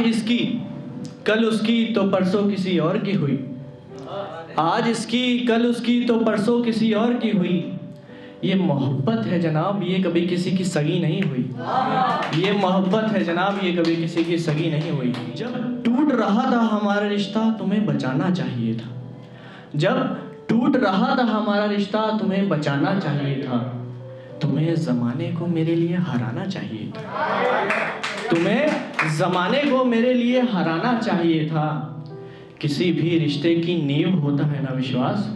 इसकी कल उसकी तो परसों किसी और की हुई, आज इसकी कल उसकी तो परसों किसी और की हुई। ये मोहब्बत है जनाब, ये कभी किसी की सगी नहीं हुई। ये मोहब्बत है जनाब, ये कभी किसी की सगी नहीं हुई। जब टूट रहा था हमारा रिश्ता तुम्हें बचाना चाहिए था, जब टूट रहा था हमारा रिश्ता तुम्हें बचाना चाहिए था। तुम्हें ज़माने को मेरे लिए हराना चाहिए था, तुम्हें ज़माने को मेरे लिए हराना चाहिए था। किसी भी रिश्ते की नींव होता है ना विश्वास,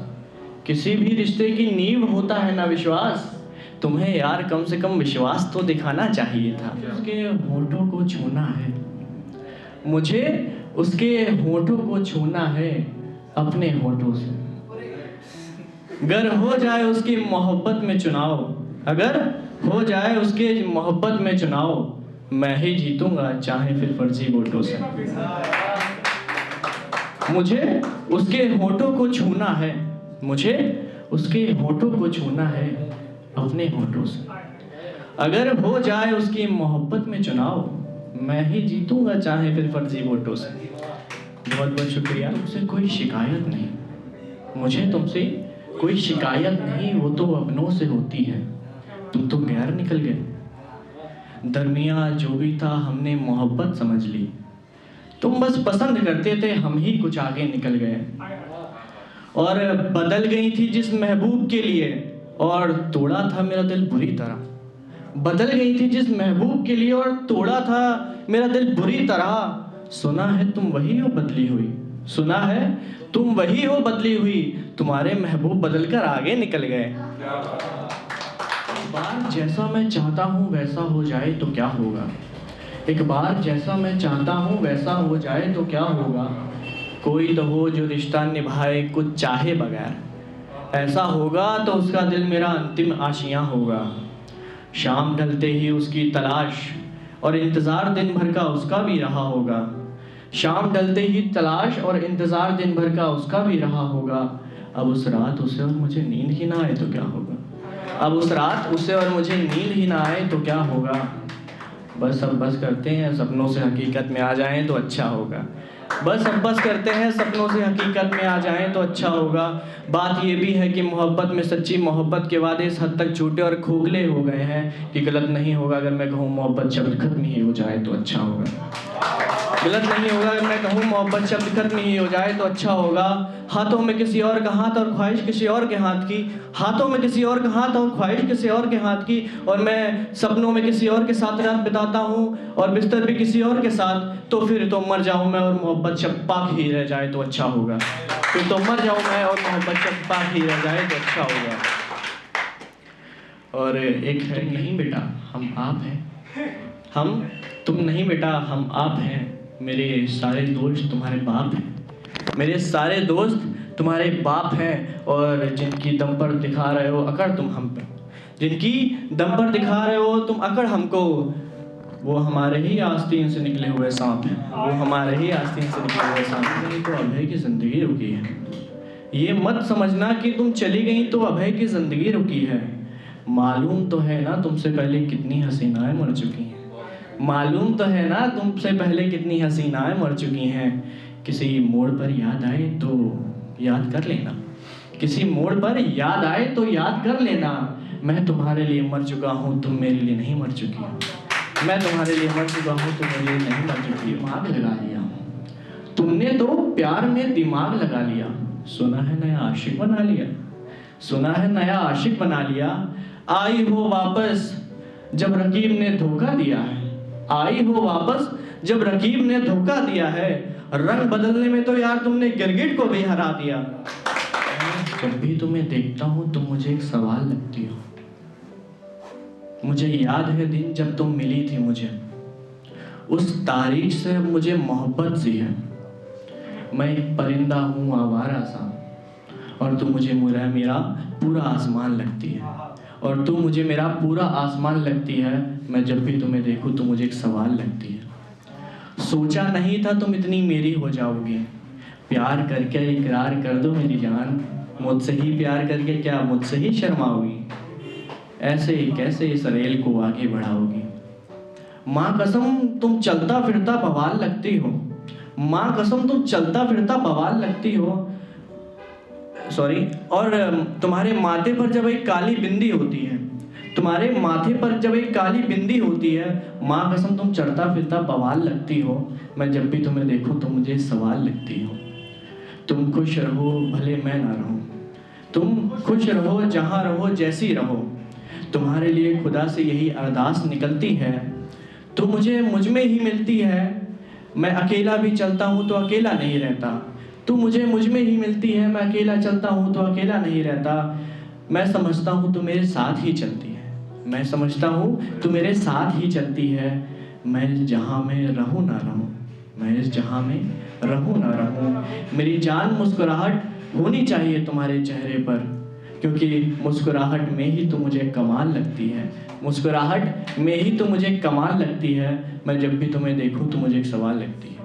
किसी भी रिश्ते की नींव होता है ना विश्वास। तुम्हें यार कम से कम विश्वास तो दिखाना चाहिए था। उसके होठों को छूना है, मुझे उसके होठों को छूना है अपने होठों से। अगर हो जाए उसकी मोहब्बत में चुनाव, अगर हो जाए उसके मोहब्बत में चुनाव, मैं ही जीतूंगा चाहे फिर फर्जी वोटों से। मुझे उसके होठों को छूना है, मुझे उसके होठों को छूना है अपने होठों से। अगर हो जाए उसकी मोहब्बत में चुनाव, मैं ही जीतूंगा चाहे फिर फर्जी वोटों से। बहुत बहुत शुक्रिया। तुमसे कोई शिकायत नहीं, मुझे तुमसे कोई शिकायत नहीं, वो तो अपनों से होती है। तुम तो गैर निकल गए, दरमिया जो भी था हमने मोहब्बत समझ ली। तुम बस पसंद करते थे, हम ही कुछ आगे निकल गए। और बदल गई थी जिस महबूब के लिए, और तोड़ा था मेरा दिल बुरी तरह। बदल गई थी जिस महबूब के लिए और तोड़ा था मेरा दिल बुरी तरह। सुना है तुम वही हो बदली हुई, सुना है तुम वही हो बदली हुई। तुम्हारे महबूब बदलकर आगे निकल गए। एक बार जैसा मैं चाहता हूँ वैसा हो जाए तो क्या होगा, एक बार जैसा मैं चाहता हूँ वैसा हो जाए तो क्या होगा। कोई तो हो जो रिश्ता निभाए कुछ चाहे बगैर, ऐसा होगा तो उसका दिल मेरा अंतिम आशियाँ होगा। शाम ढलते ही उसकी तलाश और इंतज़ार दिन भर का उसका भी रहा होगा। शाम ढलते ही तलाश और इंतज़ार दिन भर का उसका भी रहा होगा। अब उस रात उसे और मुझे नींद ही ना आए तो क्या होगा, अब उस रात उसे और मुझे नींद ही ना आए तो क्या होगा। बस अब बस करते हैं सपनों से हकीकत में आ जाएं तो अच्छा होगा। बस अब बस करते हैं सपनों से हकीकत में आ जाएं तो अच्छा होगा। बात ये भी है कि मोहब्बत में सच्ची मोहब्बत के वादे इस हद तक झूठे और खोखले हो गए हैं कि गलत नहीं होगा अगर मैं कहूँ मोहब्बत शब्द खत्म ही हो जाए तो अच्छा होगा। गलत नहीं होगा अगर मैं कहूँ मोहब्बत शब्द खत्म ही हो जाए तो अच्छा होगा। हाथों में किसी और का हाथ और ख्वाहिश किसी और के हाथ की, हाथों में किसी और का हाथ और ख्वाहिश किसी और के हाथ की। और मैं सपनों में किसी और के साथ रात बिताता हूँ और बिस्तर भी किसी और के साथ। तो फिर तो मर जाऊँ मैं और मोहब्बत शब्द पाक ही रह जाए तो अच्छा होगा। फिर तो मर जाऊँ मैं और मोहब्बत शब्द पाक ही रह जाए तो अच्छा होगा। और एक है, नहीं बेटा हम आप हैं, हम तुम नहीं बेटा हम आप हैं। मेरे सारे दोस्त तुम्हारे बाप हैं, मेरे सारे दोस्त तुम्हारे बाप हैं। और जिनकी दम पर दिखा रहे हो अकड़ तुम हम पे, जिनकी दम पर दिखा रहे हो तुम अकड़ हमको, वो हमारे ही आस्तीन से निकले हुए सांप हैं, वो हमारे ही आस्तीन से निकले हुए सांप हैं। नहीं तो अभय की ज़िंदगी रुकी है, ये मत समझना कि तुम चली गई तो अभय की ज़िंदगी रुकी है। मालूम तो है ना तुमसे पहले कितनी हसीनाएं मर चुकी हैं, मालूम तो है ना तुमसे पहले कितनी हसीनाएं मर चुकी हैं। किसी मोड़ पर याद आए तो याद कर लेना, किसी मोड़ पर याद आए तो याद कर लेना। मैं तुम्हारे लिए मर चुका हूँ तुम मेरे लिए नहीं मर चुकी हो, मैं तुम्हारे लिए मर चुका हूँ तुम मेरे लिए नहीं मर चुकी हो। दिमाग लगा लिया तुमने तो प्यार में दिमाग लगा लिया। सुना है नया आशिक बना लिया, सुना है नया आशिक बना लिया। आई हो वापस जब रकीब ने धोखा दिया है, आई हो वापस जब रकीब ने धोखा दिया है। रंग बदलने में तो यार तुमने गिरगिट को भी हरा दिया। जब भी तुम्हें देखता हूँ तुम मुझे एक सवाल लगती हो। मुझे याद है दिन जब तुम मिली थी मुझे, उस तारीख से मुझे मोहब्बत सी है। मैं एक परिंदा हूँ आवारा सा, और तुम मुझे मेरा पूरा आसमान लगती है, और तुम मुझे मेरा पूरा आसमान लगती है। मैं जब भी तुम्हें देखूं तो मुझे एक सवाल लगती है। सोचा नहीं था तुम इतनी मेरी हो जाओगी, प्यार करके इकरार कर दो मेरी जान। मुझसे ही प्यार करके क्या मुझसे ही शर्माओगी, ऐसे कैसे इस रेल को आगे बढ़ाओगी। माँ कसम तुम चलता फिरता बवाल लगती हो, माँ कसम तुम चलता फिरता बवाल लगती हो, सॉरी। और तुम्हारे माथे पर जब एक काली बिंदी होती है, तुम्हारे माथे पर जब एक काली बिंदी होती है, माँ कसम तुम चढ़ता फिरता बवाल लगती हो। मैं जब भी तुम्हें देखूं तो मुझे सवाल लगती हो। तुम खुश रहो भले मैं ना रहूं, तुम खुश रहो जहां रहो जैसी रहो, तुम्हारे लिए खुदा से यही अरदास निकलती है। तो मुझे मुझ में ही मिलती है, मैं अकेला भी चलता हूँ तो अकेला नहीं रहता। तू मुझे मुझ में ही मिलती है, मैं अकेला चलता हूँ तो अकेला नहीं रहता। मैं समझता हूँ तू मेरे साथ ही चलती है, मैं समझता हूँ तू मेरे साथ ही चलती है। मैं जहाँ में रहूँ ना रहूँ, मैं इस जहाँ में रहूँ ना रहूँ, मेरी जान मुस्कुराहट होनी चाहिए तुम्हारे चेहरे पर, क्योंकि मुस्कुराहट में ही तो मुझे कमाल लगती है, मुस्कुराहट में ही तो मुझे कमाल लगती है। मैं जब भी तुम्हें देखूं तो मुझे एक सवाल लगती है।